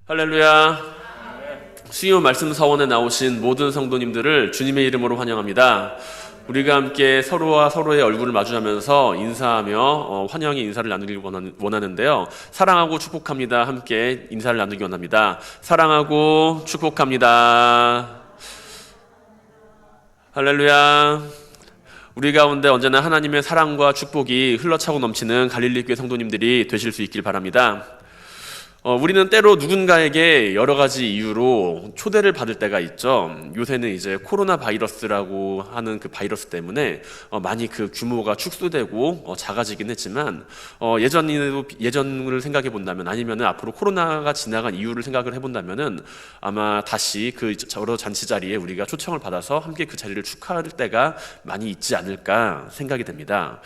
할렐루야. 수요 말씀 사원에 나오신 모든 성도님들을 주님의 이름으로 환영합니다. 우리가 함께 서로와 서로의 얼굴을 마주하면서 인사하며 환영의 인사를 나누길 원하는데요. 사랑하고 축복합니다. 함께 인사를 나누기 원합니다. 사랑하고 축복합니다. 할렐루야. 우리 가운데 언제나 하나님의 사랑과 축복이 흘러차고 넘치는 갈릴리 교회 성도님들이 되실 수 있길 바랍니다. 우리는 때로 누군가에게 여러 가지 이유로 초대를 받을 때가 있죠. 요새는 이제 코로나 바이러스라고 하는 그 바이러스 때문에 많이 그 규모가 축소되고 작아지긴 했지만 예전을 생각해 본다면 아니면 앞으로 코로나가 지나간 이유를 생각을 해본다면은 아마 다시 그 여러 잔치 자리에 우리가 초청을 받아서 함께 그 자리를 축하할 때가 많이 있지 않을까 생각이 됩니다.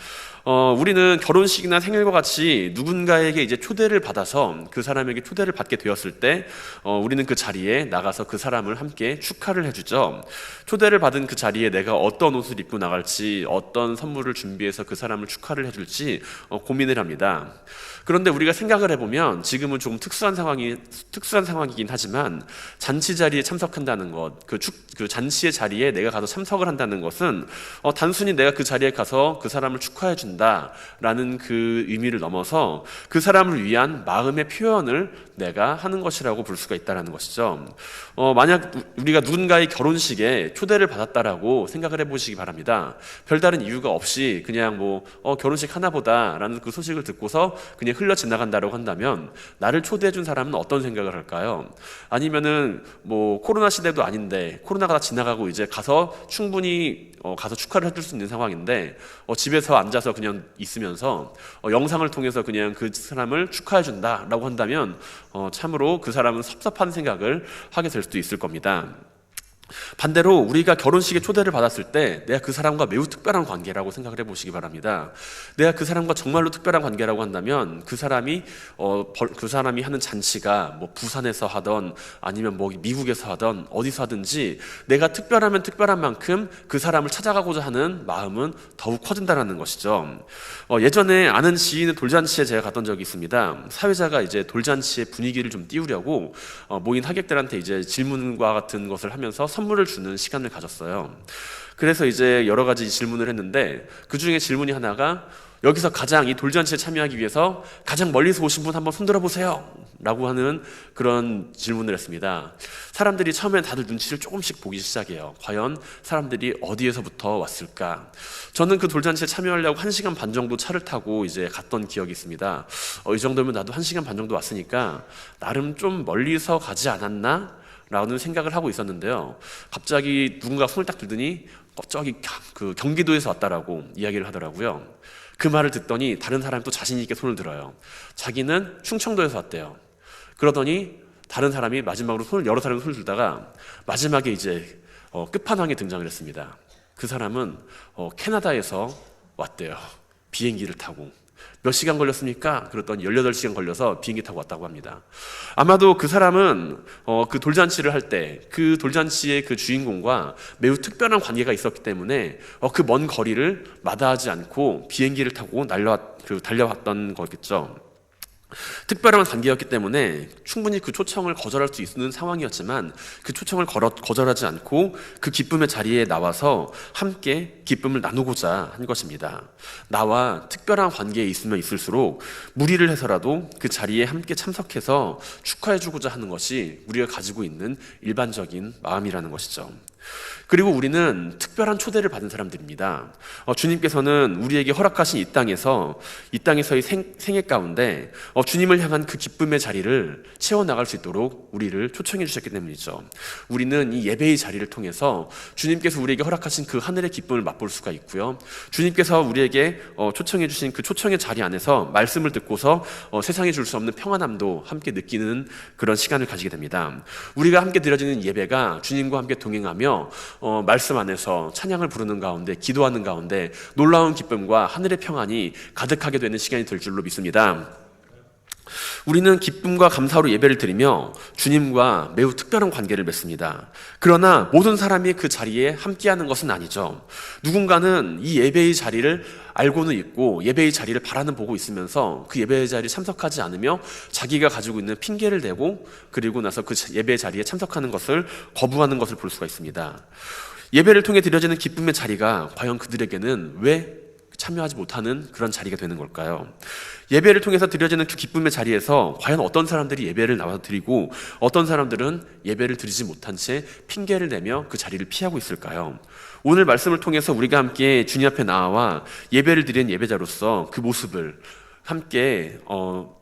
우리는 결혼식이나 생일과 같이 누군가에게 이제 초대를 받아서 그 사람에게 초대를 받게 되었을 때 우리는 그 자리에 나가서 그 사람을 함께 축하를 해주죠. 초대를 받은 그 자리에 내가 어떤 옷을 입고 나갈지, 어떤 선물을 준비해서 그 사람을 축하를 해줄지 고민을 합니다. 그런데 우리가 생각을 해보면 지금은 조금 특수한 상황이긴 하지만 잔치 자리에 참석한다는 것, 그 잔치의 자리에 내가 가서 참석을 한다는 것은 단순히 내가 그 자리에 가서 그 사람을 축하해 준다라는 그 의미를 넘어서 그 사람을 위한 마음의 표현을 내가 하는 것이라고 볼 수가 있다는 것이죠. 만약 우리가 누군가의 결혼식에 초대를 받았다라고 생각을 해보시기 바랍니다. 별다른 이유가 없이 그냥 결혼식 하나보다라는 그 소식을 듣고서 그냥 흘러 지나간다라고 한다면 나를 초대해 준 사람은 어떤 생각을 할까요? 아니면은 코로나 시대도 아닌데 코로나가 다 지나가고 이제 가서 충분히 가서 축하를 해줄 수 있는 상황인데 집에서 앉아서 그냥 있으면서 영상을 통해서 그냥 그 사람을 축하해 준다라고 한다면 참으로 그 사람은 섭섭한 생각을 하게 될 수도 있을 겁니다. 반대로 우리가 결혼식에 초대를 받았을 때 내가 그 사람과 매우 특별한 관계라고 생각을 해보시기 바랍니다. 내가 그 사람과 정말로 특별한 관계라고 한다면 그 사람이 하는 잔치가 부산에서 하던 아니면 미국에서 하던 어디서 하든지 내가 특별하면 특별한 만큼 그 사람을 찾아가고자 하는 마음은 더욱 커진다는 것이죠. 예전에 아는 지인의 돌잔치에 제가 갔던 적이 있습니다. 사회자가 이제 돌잔치의 분위기를 좀 띄우려고 모인 하객들한테 이제 질문과 같은 것을 하면서 선물을 주는 시간을 가졌어요. 그래서 이제 여러 가지 질문을 했는데 그 중에 질문이 하나가 여기서 가장 이 돌잔치에 참여하기 위해서 가장 멀리서 오신 분 한번 손들어 보세요 라고 하는 그런 질문을 했습니다. 사람들이 처음엔 다들 눈치를 조금씩 보기 시작해요. 과연 사람들이 어디에서부터 왔을까? 저는 그 돌잔치에 참여하려고 1시간 반 정도 차를 타고 이제 갔던 기억이 있습니다. 이 정도면 나도 1시간 반 정도 왔으니까 나름 좀 멀리서 가지 않았나? 라는 생각을 하고 있었는데요. 갑자기 누군가 손을 딱 들더니 저기 그 경기도에서 왔다라고 이야기를 하더라고요. 그 말을 듣더니 다른 사람이 또 자신 있게 손을 들어요. 자기는 충청도에서 왔대요. 그러더니 다른 사람이 마지막으로 여러 사람이 손을 들다가 마지막에 이제 끝판왕에 등장을 했습니다. 그 사람은 캐나다에서 왔대요. 비행기를 타고. 몇 시간 걸렸습니까? 그랬더니 18시간 걸려서 비행기 타고 왔다고 합니다. 아마도 그 사람은 그 돌잔치를 할 때 그 돌잔치의 그 주인공과 매우 특별한 관계가 있었기 때문에 그 먼 거리를 마다하지 않고 비행기를 타고 달려왔던 거겠죠. 특별한 관계였기 때문에 충분히 그 초청을 거절할 수 있는 상황이었지만 그 초청을 거절하지 않고 그 기쁨의 자리에 나와서 함께 기쁨을 나누고자 한 것입니다. 나와 특별한 관계에 있으면 있을수록 무리를 해서라도 그 자리에 함께 참석해서 축하해주고자 하는 것이 우리가 가지고 있는 일반적인 마음이라는 것이죠. 그리고 우리는 특별한 초대를 받은 사람들입니다. 주님께서는 우리에게 허락하신 이 땅에서의 생애 가운데 주님을 향한 그 기쁨의 자리를 채워나갈 수 있도록 우리를 초청해 주셨기 때문이죠. 우리는 이 예배의 자리를 통해서 주님께서 우리에게 허락하신 그 하늘의 기쁨을 맛볼 수가 있고요. 주님께서 우리에게 초청해 주신 그 초청의 자리 안에서 말씀을 듣고서 세상에 줄 수 없는 평안함도 함께 느끼는 그런 시간을 가지게 됩니다. 우리가 함께 드려지는 예배가 주님과 함께 동행하며 말씀 안에서 찬양을 부르는 가운데 기도하는 가운데 놀라운 기쁨과 하늘의 평안이 가득하게 되는 시간이 될 줄로 믿습니다. 우리는 기쁨과 감사로 예배를 드리며 주님과 매우 특별한 관계를 맺습니다. 그러나 모든 사람이 그 자리에 함께하는 것은 아니죠. 누군가는 이 예배의 자리를 알고는 있고 예배의 자리를 바라는 보고 있으면서 그 예배의 자리에 참석하지 않으며 자기가 가지고 있는 핑계를 대고 그리고 나서 그 예배의 자리에 참석하는 것을 거부하는 것을 볼 수가 있습니다. 예배를 통해 드려지는 기쁨의 자리가 과연 그들에게는 왜 참여하지 못하는 그런 자리가 되는 걸까요? 예배를 통해서 드려지는 그 기쁨의 자리에서 과연 어떤 사람들이 예배를 나와서 드리고 어떤 사람들은 예배를 드리지 못한 채 핑계를 내며 그 자리를 피하고 있을까요? 오늘 말씀을 통해서 우리가 함께 주님 앞에 나와 예배를 드리는 예배자로서 그 모습을 함께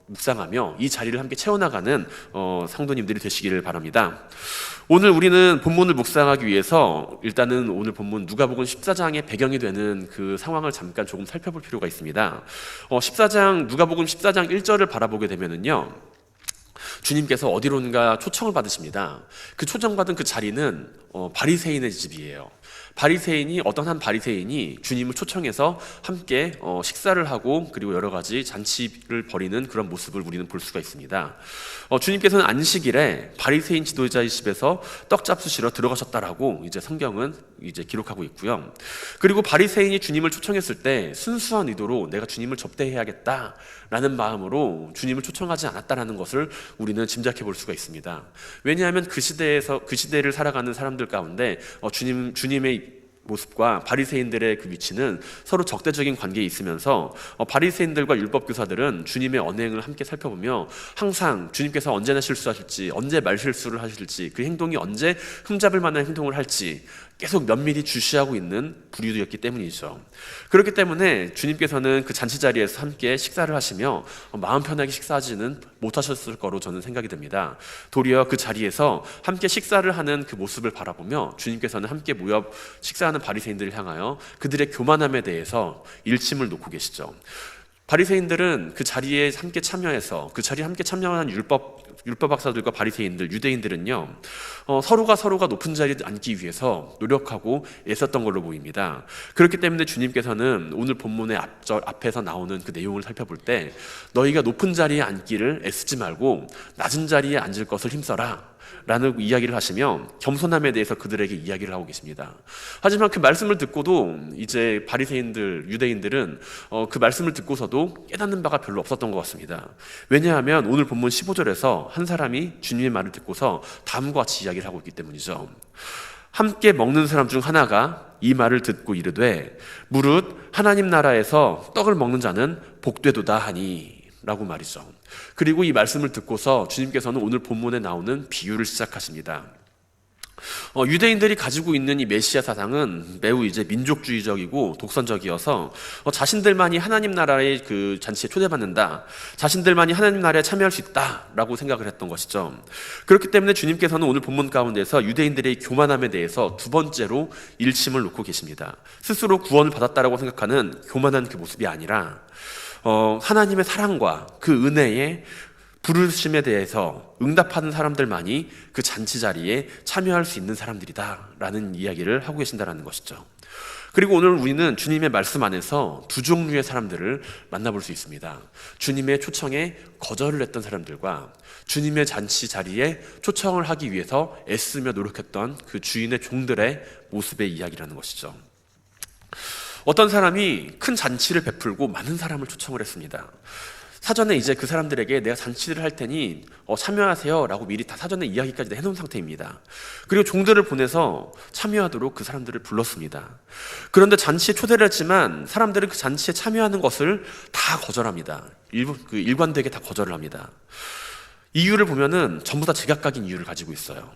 묵상하며 이 자리를 함께 채워나가는 성도님들이 되시기를 바랍니다. 오늘 우리는 본문을 묵상하기 위해서 일단은 오늘 본문 누가복음 14장의 배경이 되는 그 상황을 잠깐 조금 살펴볼 필요가 있습니다. 누가복음 14장 1절을 바라보게 되면은요, 주님께서 어디론가 초청을 받으십니다. 그 초청받은 그 자리는 바리새인의 집이에요. 어떤 한 바리새인이 주님을 초청해서 함께 식사를 하고 그리고 여러 가지 잔치를 벌이는 그런 모습을 우리는 볼 수가 있습니다. 주님께서는 안식일에 바리새인 지도자의 집에서 떡 잡수시러 들어가셨다라고 이제 성경은 이제 기록하고 있고요. 그리고 바리새인이 주님을 초청했을 때 순수한 의도로 내가 주님을 접대해야겠다라는 마음으로 주님을 초청하지 않았다라는 것을 우리는 짐작해 볼 수가 있습니다. 왜냐하면 그 시대를 살아가는 사람들 가운데 주님의 모습과 바리새인들의 그 위치는 서로 적대적인 관계에 있으면서 바리새인들과 율법교사들은 주님의 언행을 함께 살펴보며 항상 주님께서 언제나 실수하실지, 언제 말실수를 하실지, 그 행동이 언제 흠잡을 만한 행동을 할지 계속 면밀히 주시하고 있는 부류였기 때문이죠. 그렇기 때문에 주님께서는 그 잔치 자리에서 함께 식사를 하시며 마음 편하게 식사하지는 못하셨을 거로 저는 생각이 됩니다. 도리어 그 자리에서 함께 식사를 하는 그 모습을 바라보며 주님께서는 함께 모여 식사하는 바리새인들을 향하여 그들의 교만함에 대해서 일침을 놓고 계시죠. 바리새인들은 그 자리에 함께 참여해서 그 자리에 함께 참여한 율법 박사들과 바리새인들, 유대인들은요, 서로가 높은 자리에 앉기 위해서 노력하고 애썼던 걸로 보입니다. 그렇기 때문에 주님께서는 오늘 본문의 앞에서 나오는 그 내용을 살펴볼 때 너희가 높은 자리에 앉기를 애쓰지 말고 낮은 자리에 앉을 것을 힘써라 라는 이야기를 하시며 겸손함에 대해서 그들에게 이야기를 하고 계십니다. 하지만 그 말씀을 듣고도 이제 바리새인들, 유대인들은 그 말씀을 듣고서도 깨닫는 바가 별로 없었던 것 같습니다. 왜냐하면 오늘 본문 15절에서 한 사람이 주님의 말을 듣고서 다음과 같이 이야기를 하고 있기 때문이죠. 함께 먹는 사람 중 하나가 이 말을 듣고 이르되 무릇 하나님 나라에서 떡을 먹는 자는 복되도다 하니 라고 말이죠. 그리고 이 말씀을 듣고서 주님께서는 오늘 본문에 나오는 비유를 시작하십니다. 유대인들이 가지고 있는 이 메시아 사상은 매우 이제 민족주의적이고 독선적이어서 자신들만이 하나님 나라의 그 잔치에 초대받는다, 자신들만이 하나님 나라에 참여할 수 있다라고 생각을 했던 것이죠. 그렇기 때문에 주님께서는 오늘 본문 가운데서 유대인들의 교만함에 대해서 두 번째로 일침을 놓고 계십니다. 스스로 구원을 받았다라고 생각하는 교만한 그 모습이 아니라 하나님의 사랑과 그 은혜에 부르심에 대해서 응답하는 사람들만이 그 잔치 자리에 참여할 수 있는 사람들이다 라는 이야기를 하고 계신다는 것이죠. 그리고 오늘 우리는 주님의 말씀 안에서 두 종류의 사람들을 만나볼 수 있습니다. 주님의 초청에 거절을 했던 사람들과 주님의 잔치 자리에 초청을 하기 위해서 애쓰며 노력했던 그 주인의 종들의 모습의 이야기라는 것이죠. 어떤 사람이 큰 잔치를 베풀고 많은 사람을 초청을 했습니다. 사전에 이제 그 사람들에게 내가 잔치를 할 테니 참여하세요 라고 미리 다 사전에 이야기까지 해놓은 상태입니다. 그리고 종들을 보내서 참여하도록 그 사람들을 불렀습니다. 그런데 잔치에 초대를 했지만 사람들은 그 잔치에 참여하는 것을 다 거절합니다. 일관되게 다 거절을 합니다. 이유를 보면은 전부 다 제각각인 이유를 가지고 있어요.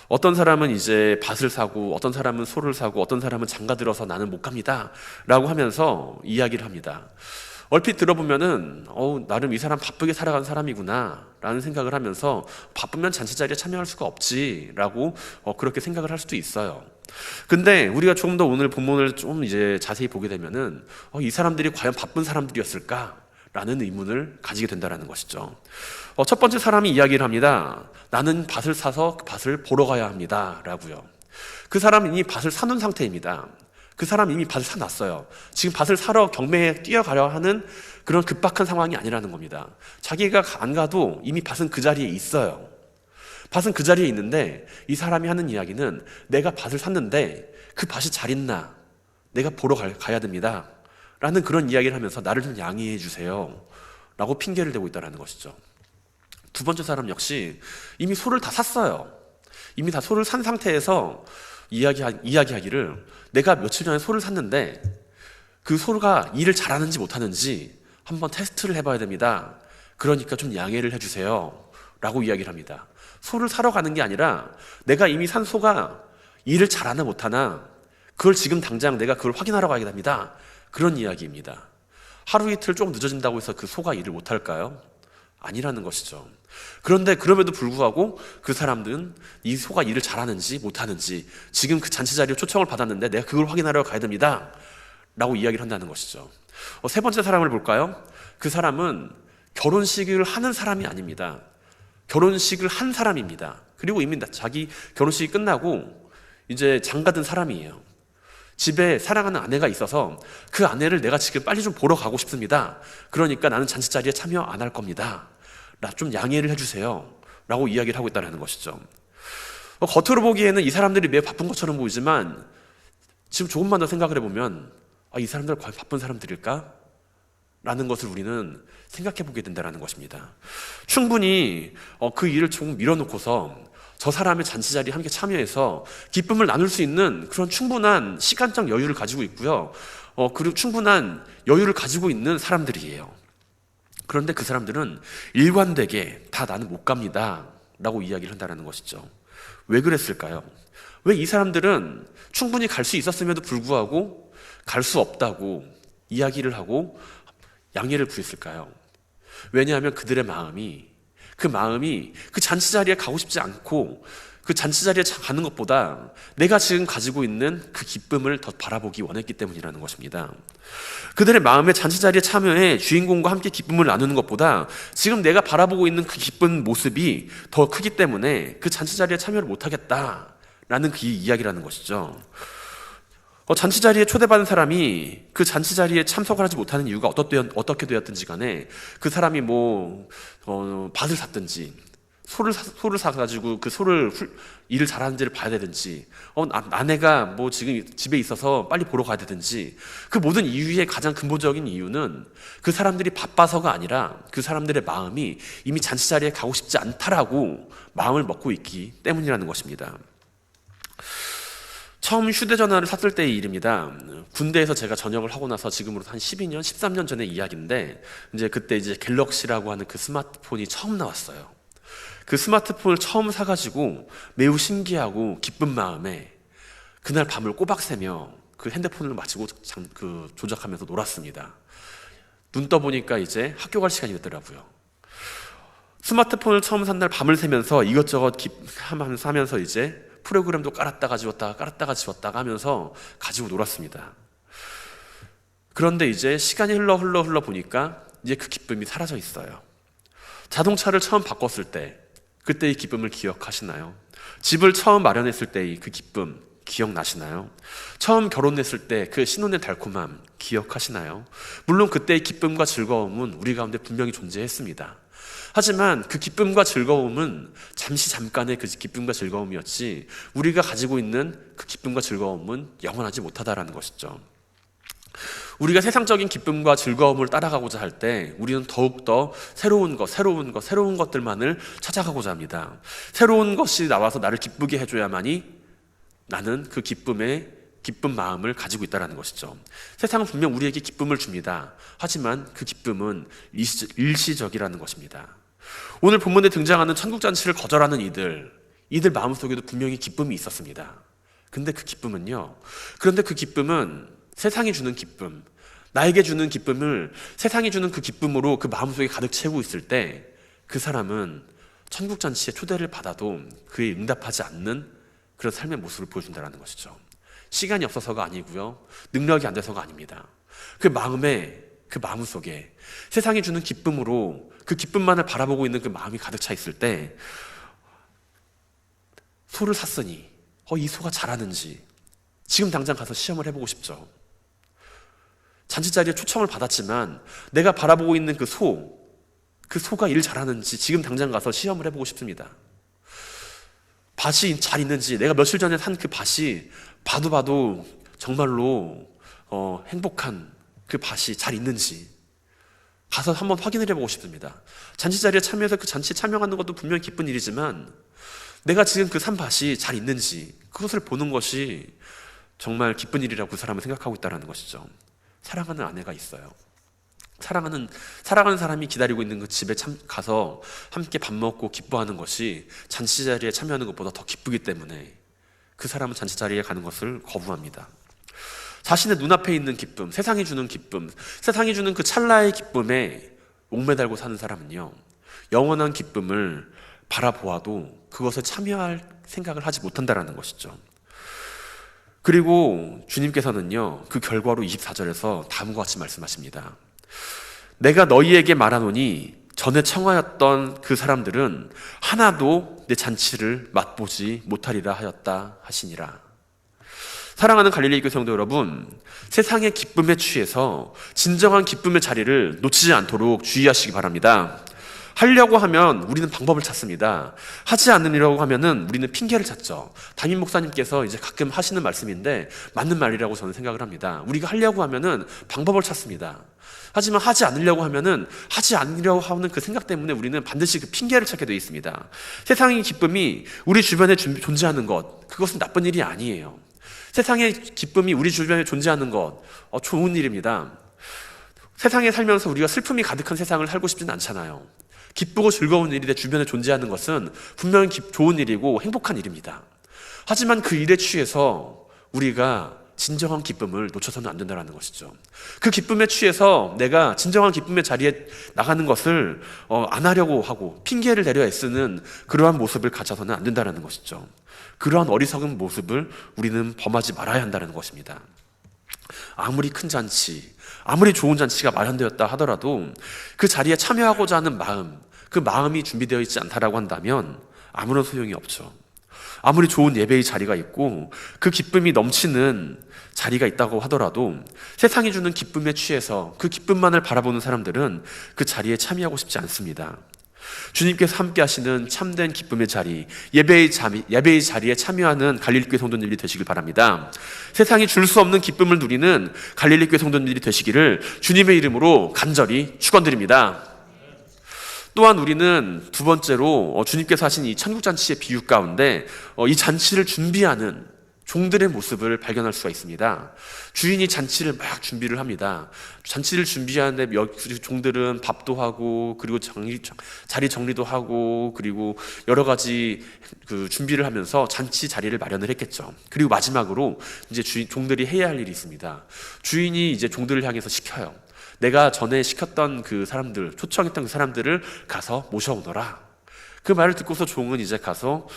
어떤 사람은 이제 밭을 사고, 어떤 사람은 소를 사고, 어떤 사람은 장가 들어서 나는 못 갑니다 라고 하면서 이야기를 합니다. 얼핏 들어보면은 나름 이 사람 바쁘게 살아간 사람이구나 라는 생각을 하면서 바쁘면 잔치 자리에 참여할 수가 없지 라고 그렇게 생각을 할 수도 있어요. 근데 우리가 조금 더 오늘 본문을 좀 이제 자세히 보게 되면은 이 사람들이 과연 바쁜 사람들이었을까? 라는 의문을 가지게 된다는 것이죠. 첫 번째 사람이 이야기를 합니다. 나는 밭을 사서 그 밭을 보러 가야 합니다 라고요. 그 사람은 이미 밭을 사놓은 상태입니다. 그 사람 이미 밭을 사놨어요. 지금 밭을 사러 경매에 뛰어가려 하는 그런 급박한 상황이 아니라는 겁니다. 자기가 안 가도 이미 밭은 그 자리에 있어요. 밭은 그 자리에 있는데 이 사람이 하는 이야기는 내가 밭을 샀는데 그 밭이 잘 있나 내가 보러 가야 됩니다 라는 그런 이야기를 하면서 나를 좀 양해해 주세요 라고 핑계를 대고 있다는 것이죠. 두 번째 사람 역시 이미 소를 다 샀어요. 이미 다 소를 산 상태에서 이야기하기를 내가 며칠 전에 소를 샀는데 그 소가 일을 잘하는지 못하는지 한번 테스트를 해봐야 됩니다. 그러니까 좀 양해를 해주세요 라고 이야기를 합니다. 소를 사러 가는 게 아니라 내가 이미 산 소가 일을 잘하나 못하나 그걸 지금 당장 내가 그걸 확인하러 가야 됩니다. 그런 이야기입니다. 하루 이틀 조금 늦어진다고 해서 그 소가 일을 못할까요? 아니라는 것이죠. 그런데 그럼에도 불구하고 그 사람들은 이 소가 일을 잘하는지 못하는지 지금 그 잔치 자리에 초청을 받았는데 내가 그걸 확인하러 가야 됩니다 라고 이야기를 한다는 것이죠. 세 번째 사람을 볼까요? 그 사람은 결혼식을 하는 사람이 아닙니다. 결혼식을 한 사람입니다. 그리고 이미 자기 결혼식이 끝나고 이제 장가든 사람이에요. 집에 사랑하는 아내가 있어서 그 아내를 내가 지금 빨리 좀 보러 가고 싶습니다. 그러니까 나는 잔치자리에 참여 안 할 겁니다. 나 좀 양해를 해주세요 라고 이야기를 하고 있다는 것이죠. 겉으로 보기에는 이 사람들이 매우 바쁜 것처럼 보이지만 지금 조금만 더 생각을 해보면 이 사람들 과연 바쁜 사람들일까? 라는 것을 우리는 생각해 보게 된다는 것입니다. 충분히 그 일을 조금 밀어놓고서 저 사람의 잔치자리에 함께 참여해서 기쁨을 나눌 수 있는 그런 충분한 시간적 여유를 가지고 있고요. 그리고 충분한 여유를 가지고 있는 사람들이에요. 그런데 그 사람들은 일관되게 다 나는 못 갑니다 라고 이야기를 한다는 것이죠. 왜 그랬을까요? 왜 이 사람들은 충분히 갈 수 있었음에도 불구하고 갈 수 없다고 이야기를 하고 양해를 구했을까요? 왜냐하면 그들의 마음이 그 잔치자리에 가고 싶지 않고 그 잔치자리에 가는 것보다 내가 지금 가지고 있는 그 기쁨을 더 바라보기 원했기 때문이라는 것입니다. 그들의 마음의 잔치자리에 참여해 주인공과 함께 기쁨을 나누는 것보다 지금 내가 바라보고 있는 그 기쁜 모습이 더 크기 때문에 그 잔치자리에 참여를 못하겠다라는 그 이야기라는 것이죠. 잔치자리에 초대받은 사람이 그 잔치자리에 참석을 하지 못하는 이유가 어떻게 되었든지 간에 그 사람이 밭을 샀든지 소를 사가지고 그 소를 일을 잘하는지를 봐야 되든지 아내가 지금 집에 있어서 빨리 보러 가야 되든지 그 모든 이유의 가장 근본적인 이유는 그 사람들이 바빠서가 아니라 그 사람들의 마음이 이미 잔치자리에 가고 싶지 않다라고 마음을 먹고 있기 때문이라는 것입니다. 처음 휴대전화를 샀을 때의 일입니다. 군대에서 제가 전역을 하고 나서 지금으로부터 한 12년, 13년 전의 이야기인데 그때 이제 갤럭시라고 하는 그 스마트폰이 처음 나왔어요. 그 스마트폰을 처음 사가지고 매우 신기하고 기쁜 마음에 그날 밤을 꼬박 새며 그 핸드폰을 마치고 조작하면서 놀았습니다. 눈 떠보니까 이제 학교 갈 시간이 됐더라고요. 스마트폰을 처음 산 날 밤을 새면서 이것저것 하면서 이제 프로그램도 깔았다가 지웠다가 하면서 가지고 놀았습니다. 그런데 이제 시간이 흘러 보니까 이제 그 기쁨이 사라져 있어요. 자동차를 처음 바꿨을 때 그때의 기쁨을 기억하시나요? 집을 처음 마련했을 때의 그 기쁨 기억나시나요? 처음 결혼했을 때 그 신혼의 달콤함 기억하시나요? 물론 그때의 기쁨과 즐거움은 우리 가운데 분명히 존재했습니다. 하지만 그 기쁨과 즐거움은 잠깐의 그 기쁨과 즐거움이었지 우리가 가지고 있는 그 기쁨과 즐거움은 영원하지 못하다라는 것이죠. 우리가 세상적인 기쁨과 즐거움을 따라가고자 할 때 우리는 더욱더 새로운 것들만을 찾아가고자 합니다. 새로운 것이 나와서 나를 기쁘게 해줘야만이 나는 그 기쁜 마음을 가지고 있다는 것이죠. 세상은 분명 우리에게 기쁨을 줍니다. 하지만 그 기쁨은 일시적이라는 것입니다. 오늘 본문에 등장하는 천국잔치를 거절하는 이들 마음속에도 분명히 기쁨이 있었습니다. 그런데 그 기쁨은 세상이 주는 기쁨, 나에게 주는 기쁨을 세상이 주는 그 기쁨으로 그 마음속에 가득 채우고 있을 때 그 사람은 천국잔치에 초대를 받아도 그에 응답하지 않는 그런 삶의 모습을 보여준다는 것이죠. 시간이 없어서가 아니고요, 능력이 안 돼서가 아닙니다. 그 마음속에 세상이 주는 기쁨으로 그 기쁨만을 바라보고 있는 그 마음이 가득 차 있을 때 소를 샀으니 이 소가 잘하는지 지금 당장 가서 시험을 해보고 싶죠. 잔치 자리에 초청을 받았지만 내가 바라보고 있는 그 소가 일 잘하는지 지금 당장 가서 시험을 해보고 싶습니다. 밭이 잘 있는지, 내가 며칠 전에 산 그 밭이 봐도 정말로 행복한 그 밭이 잘 있는지 가서 한번 확인을 해보고 싶습니다. 잔치 자리에 참여해서 그 잔치에 참여하는 것도 분명히 기쁜 일이지만 내가 지금 그 산 밭이 잘 있는지 그것을 보는 것이 정말 기쁜 일이라고 그 사람은 생각하고 있다는 것이죠. 사랑하는 아내가 있어요. 사랑하는 사람이 기다리고 있는 그 집에 가서 함께 밥 먹고 기뻐하는 것이 잔치 자리에 참여하는 것보다 더 기쁘기 때문에 그 사람은 잔치 자리에 가는 것을 거부합니다. 자신의 눈앞에 있는 기쁨, 세상이 주는 기쁨, 세상이 주는 그 찰나의 기쁨에 목매달고 사는 사람은요, 영원한 기쁨을 바라보아도 그것에 참여할 생각을 하지 못한다는 것이죠. 그리고 주님께서는요, 그 결과로 24절에서 다음과 같이 말씀하십니다. 내가 너희에게 말하노니 전에 청하였던 그 사람들은 하나도 내 잔치를 맛보지 못하리라 하였다 하시니라. 사랑하는 갈릴리 교회 성도 여러분, 세상의 기쁨에 취해서 진정한 기쁨의 자리를 놓치지 않도록 주의하시기 바랍니다. 하려고 하면 우리는 방법을 찾습니다. 하지 않으려고 하면은 우리는 핑계를 찾죠. 담임 목사님께서 이제 가끔 하시는 말씀인데 맞는 말이라고 저는 생각을 합니다. 우리가 하려고 하면은 방법을 찾습니다. 하지만 하지 않으려고 하면은 하지 않으려고 하는 그 생각 때문에 우리는 반드시 그 핑계를 찾게 되어 있습니다. 세상의 기쁨이 우리 주변에 존재하는 것, 그것은 나쁜 일이 아니에요. 세상의 기쁨이 우리 주변에 존재하는 것, 좋은 일입니다. 세상에 살면서 우리가 슬픔이 가득한 세상을 살고 싶지는 않잖아요. 기쁘고 즐거운 일이 내 주변에 존재하는 것은 분명히 좋은 일이고 행복한 일입니다. 하지만 그 일에 취해서 우리가 진정한 기쁨을 놓쳐서는 안 된다는 것이죠. 그 기쁨에 취해서 내가 진정한 기쁨의 자리에 나가는 것을 안 하려고 하고 핑계를 내려 애쓰는 그러한 모습을 가져서는 안 된다는 것이죠. 그러한 어리석은 모습을 우리는 범하지 말아야 한다는 것입니다. 아무리 큰 잔치, 아무리 좋은 잔치가 마련되었다 하더라도 그 자리에 참여하고자 하는 마음, 그 마음이 준비되어 있지 않다라고 한다면 아무런 소용이 없죠. 아무리 좋은 예배의 자리가 있고 그 기쁨이 넘치는 자리가 있다고 하더라도 세상이 주는 기쁨에 취해서 그 기쁨만을 바라보는 사람들은 그 자리에 참여하고 싶지 않습니다. 주님께서 함께 하시는 참된 기쁨의 자리, 예배의 자리에 참여하는 갈릴리 교회 성도님들이 되시길 바랍니다. 세상이 줄 수 없는 기쁨을 누리는 갈릴리 교회 성도님들이 되시기를 주님의 이름으로 간절히 축원드립니다. 또한 우리는 두 번째로 주님께서 하신 이 천국잔치의 비유 가운데 이 잔치를 준비하는 종들의 모습을 발견할 수가 있습니다. 주인이 잔치를 막 준비를 합니다. 잔치를 준비하는데 종들은 밥도 하고 그리고 자리 정리도 하고 그리고 여러 가지 그 준비를 하면서 잔치 자리를 마련을 했겠죠. 그리고 마지막으로 이제 종들이 해야 할 일이 있습니다. 주인이 이제 종들을 향해서 시켜요. 내가 전에 시켰던 그 사람들, 초청했던 그 사람들을 가서 모셔오너라. 그 말을 듣고서 종은 이제 가서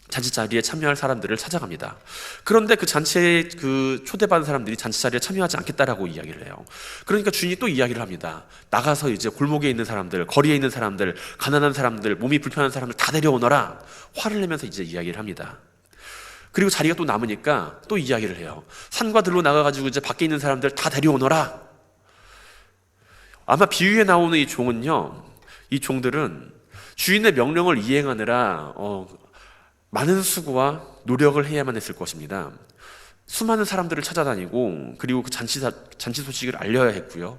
잔치 자리에 참여할 사람들을 찾아갑니다. 그런데 그 잔치에 그 초대받은 사람들이 잔치 자리에 참여하지 않겠다라고 이야기를 해요. 그러니까 주인이 또 이야기를 합니다. 나가서 이제 골목에 있는 사람들, 거리에 있는 사람들, 가난한 사람들, 몸이 불편한 사람들 다 데려오너라. 화를 내면서 이제 이야기를 합니다. 그리고 자리가 또 남으니까 또 이야기를 해요. 산과 들로 나가가지고 이제 밖에 있는 사람들 다 데려오너라. 아마 비유에 나오는 이 종은요, 이 종들은 주인의 명령을 이행하느라 많은 수고와 노력을 해야만 했을 것입니다. 수많은 사람들을 찾아다니고 그리고 그 잔치 소식을 알려야 했고요.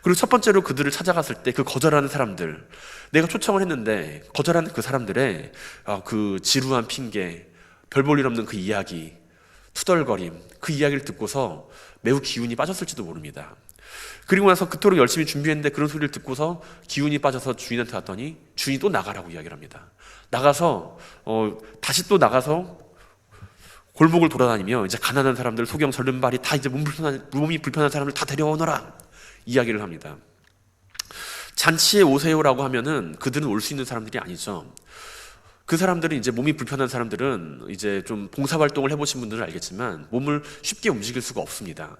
그리고 첫 번째로 그들을 찾아갔을 때 그 거절하는 사람들, 내가 초청을 했는데 거절하는 그 사람들의 그 지루한 핑계, 별 볼 일 없는 그 이야기, 투덜거림, 그 이야기를 듣고서 매우 기운이 빠졌을지도 모릅니다. 그리고 나서 그토록 열심히 준비했는데 그런 소리를 듣고서 기운이 빠져서 주인한테 왔더니 주인이 또 나가라고 이야기를 합니다. 나가서 다시 또 나가서 골목을 돌아다니며 이제 가난한 사람들, 소경 절름발이 다 이제 몸이 불편한 사람들 다 데려오너라 이야기를 합니다. 잔치에 오세요라고 하면은 그들은 올 수 있는 사람들이 아니죠. 그 사람들은 이제 몸이 불편한 사람들은 이제 좀 봉사활동을 해보신 분들은 알겠지만 몸을 쉽게 움직일 수가 없습니다.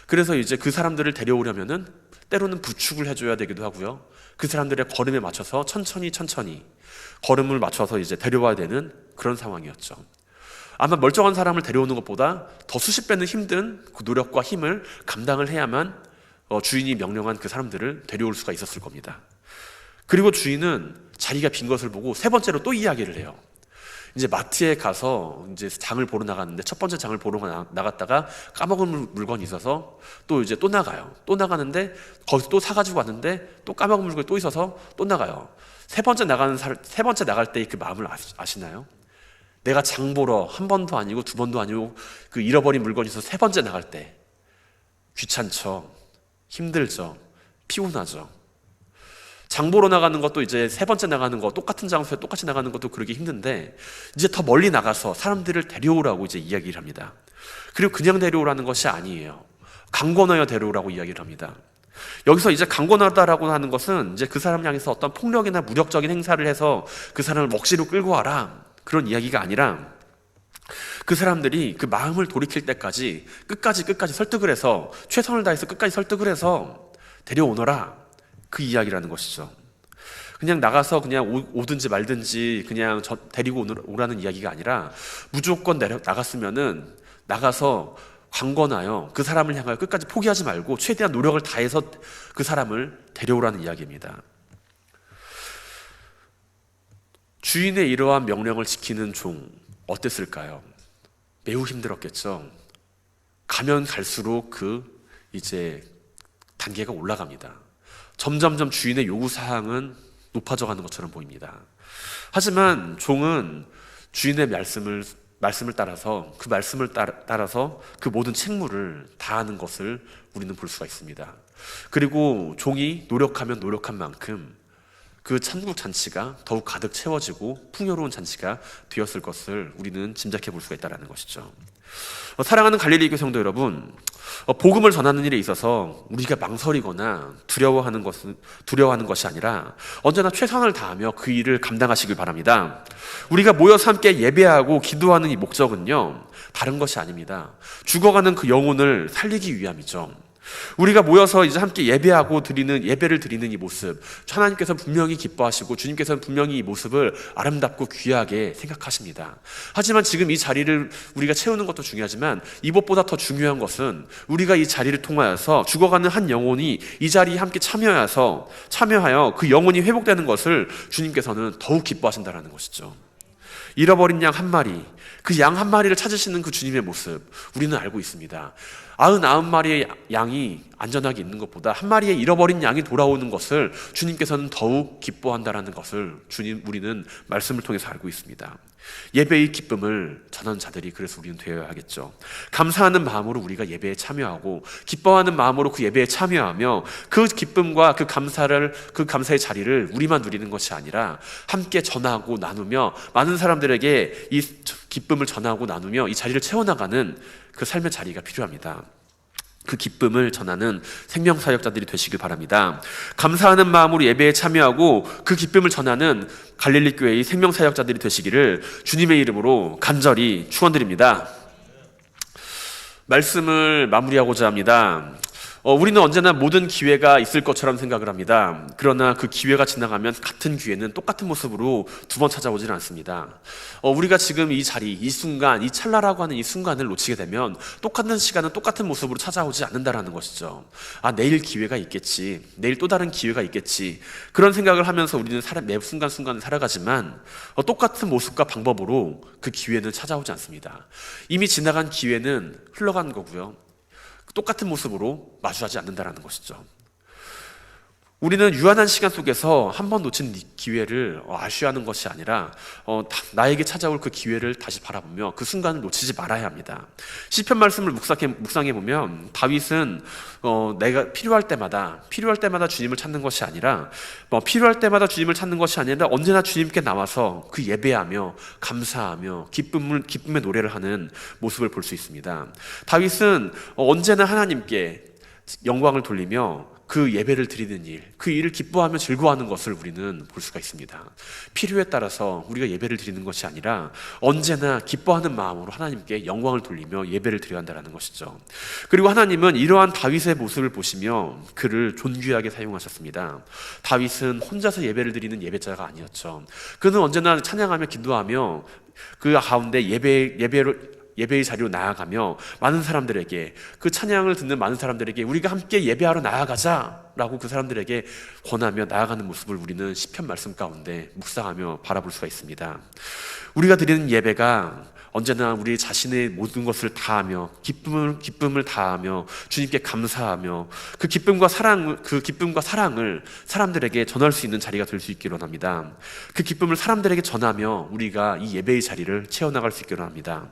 그래서 이제 그 사람들을 데려오려면은 때로는 부축을 해줘야 되기도 하고요. 그 사람들의 걸음에 맞춰서 천천히 걸음을 맞춰서 이제 데려와야 되는 그런 상황이었죠. 아마 멀쩡한 사람을 데려오는 것보다 더 수십 배는 힘든 그 노력과 힘을 감당을 해야만 주인이 명령한 그 사람들을 데려올 수가 있었을 겁니다. 그리고 주인은 자리가 빈 것을 보고 세 번째로 또 이야기를 해요. 이제 마트에 가서 이제 장을 보러 나갔는데 첫 번째 장을 보러 나갔다가 까먹은 물건이 있어서 또 이제 또 나가요. 또 나가는데 거기서 또 사가지고 왔는데 또 까먹은 물건이 또 있어서 또 나가요. 세 번째 나갈 때 그 마음을 아시나요? 내가 장 보러 한 번도 아니고 두 번도 아니고 그 잃어버린 물건이 있어서 세 번째 나갈 때 귀찮죠, 힘들죠, 피곤하죠. 장 보러 나가는 것도 이제 세 번째 나가는 거, 똑같은 장소에 똑같이 나가는 것도 그러기 힘든데 이제 더 멀리 나가서 사람들을 데려오라고 이제 이야기를 합니다. 그리고 그냥 데려오라는 것이 아니에요. 강권하여 데려오라고 이야기를 합니다. 여기서 이제 강권하다라고 하는 것은 이제 그 사람을 향해서 어떤 폭력이나 무력적인 행사를 해서 그 사람을 먹시로 끌고 와라, 그런 이야기가 아니라 그 사람들이 그 마음을 돌이킬 때까지 끝까지 설득을 해서 최선을 다해서 끝까지 설득을 해서 데려오너라, 그 이야기라는 것이죠. 그냥 나가서 그냥 오든지 말든지 그냥 데리고 오라는 이야기가 아니라 무조건 나갔으면은 나가서 강권하여 그 사람을 향하여 끝까지 포기하지 말고 최대한 노력을 다해서 그 사람을 데려오라는 이야기입니다. 주인의 이러한 명령을 지키는 종 어땠을까요? 매우 힘들었겠죠. 가면 갈수록 이제 단계가 올라갑니다. 점점점 주인의 요구사항은 높아져 가는 것처럼 보입니다. 하지만 종은 주인의 말씀을 따라서 그 말씀을 따라서 그 모든 책무를 다하는 것을 우리는 볼 수가 있습니다. 그리고 종이 노력하면 노력한 만큼 그 천국 잔치가 더욱 가득 채워지고 풍요로운 잔치가 되었을 것을 우리는 짐작해 볼 수가 있다는 것이죠. 사랑하는 갈릴리 교회 성도 여러분, 복음을 전하는 일에 있어서 우리가 망설이거나 두려워하는 것이 아니라 언제나 최선을 다하며 그 일을 감당하시길 바랍니다. 우리가 모여서 함께 예배하고 기도하는 이 목적은요, 다른 것이 아닙니다. 죽어가는 그 영혼을 살리기 위함이죠. 우리가 모여서 이제 함께 예배를 드리는 이 모습, 하나님께서 분명히 기뻐하시고 주님께서는 분명히 이 모습을 아름답고 귀하게 생각하십니다. 하지만 지금 이 자리를 우리가 채우는 것도 중요하지만 이것보다 더 중요한 것은 우리가 이 자리를 통하여서 죽어가는 한 영혼이 이 자리에 함께 참여하여 그 영혼이 회복되는 것을 주님께서는 더욱 기뻐하신다는 것이죠. 잃어버린 양 한 마리, 그 양 한 마리를 찾으시는 그 주님의 모습 우리는 알고 있습니다. 99마리의 양이 안전하게 있는 것보다 한 마리의 잃어버린 양이 돌아오는 것을 주님께서는 더욱 기뻐한다는 것을 우리는 말씀을 통해서 알고 있습니다. 예배의 기쁨을 전하는 자들이 그래서 우리는 되어야 하겠죠. 감사하는 마음으로 우리가 예배에 참여하고 기뻐하는 마음으로 그 예배에 참여하며 그 기쁨과 그 감사의 자리를 우리만 누리는 것이 아니라 함께 전하고 나누며 많은 사람들에게 이 기쁨을 전하고 나누며 이 자리를 채워나가는 그 삶의 자리가 필요합니다. 그 기쁨을 전하는 생명사역자들이 되시길 바랍니다. 감사하는 마음으로 예배에 참여하고 그 기쁨을 전하는 갈릴리 교회의 생명사역자들이 되시기를 주님의 이름으로 간절히 축원드립니다. 말씀을 마무리하고자 합니다. 우리는 언제나 모든 기회가 있을 것처럼 생각을 합니다. 그러나 그 기회가 지나가면 같은 기회는 똑같은 모습으로 두 번 찾아오지는 않습니다. 우리가 지금 이 자리, 이 순간, 이 찰나라고 하는 이 순간을 놓치게 되면 똑같은 시간은 똑같은 모습으로 찾아오지 않는다라는 것이죠. 내일 기회가 있겠지, 내일 또 다른 기회가 있겠지, 그런 생각을 하면서 우리는 매 순간순간을 살아가지만 똑같은 모습과 방법으로 그 기회는 찾아오지 않습니다. 이미 지나간 기회는 흘러간 거고요, 똑같은 모습으로 마주하지 않는다는 것이죠. 우리는 유한한 시간 속에서 한 번 놓친 기회를 아쉬워하는 것이 아니라 나에게 찾아올 그 기회를 다시 바라보며 그 순간을 놓치지 말아야 합니다. 시편 말씀을 묵상해 보면 다윗은 내가 필요할 때마다 주님을 찾는 것이 아니라 언제나 주님께 나와서 그 예배하며 감사하며 기쁨의 노래를 하는 모습을 볼 수 있습니다. 다윗은 언제나 하나님께 영광을 돌리며 그 예배를 드리는 일, 그 일을 기뻐하며 즐거워하는 것을 우리는 볼 수가 있습니다. 필요에 따라서 우리가 예배를 드리는 것이 아니라 언제나 기뻐하는 마음으로 하나님께 영광을 돌리며 예배를 드려야 한다는 것이죠. 그리고 하나님은 이러한 다윗의 모습을 보시며 그를 존귀하게 사용하셨습니다. 다윗은 혼자서 예배를 드리는 예배자가 아니었죠. 그는 언제나 찬양하며 기도하며 그 가운데 예배의 자리로 나아가며 많은 사람들에게, 그 찬양을 듣는 많은 사람들에게 우리가 함께 예배하러 나아가자라고 그 사람들에게 권하며 나아가는 모습을 우리는 시편 말씀 가운데 묵상하며 바라볼 수가 있습니다. 우리가 드리는 예배가 언제나 우리 자신의 모든 것을 다하며 기쁨을 다하며 주님께 감사하며 그 기쁨과 사랑을 사람들에게 전할 수 있는 자리가 될 수 있기를 원합니다. 그 기쁨을 사람들에게 전하며 우리가 이 예배의 자리를 채워나갈 수 있기를 원합니다.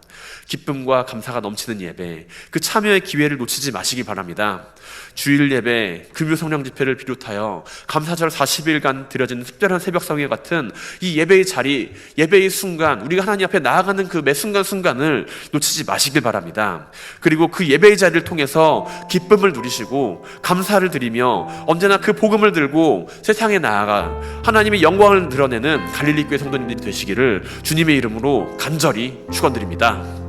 기쁨과 감사가 넘치는 예배, 그 참여의 기회를 놓치지 마시기 바랍니다. 주일 예배, 금요 성령 집회를 비롯하여 감사절 40일간 드려지는 특별한 새벽 성회 같은 이 예배의 자리, 예배의 순간, 우리가 하나님 앞에 나아가는 그 매 순간순간을 놓치지 마시길 바랍니다. 그리고 그 예배의 자리를 통해서 기쁨을 누리시고 감사를 드리며 언제나 그 복음을 들고 세상에 나아가 하나님의 영광을 드러내는 갈릴리 교회 성도님들이 되시기를 주님의 이름으로 간절히 축원드립니다.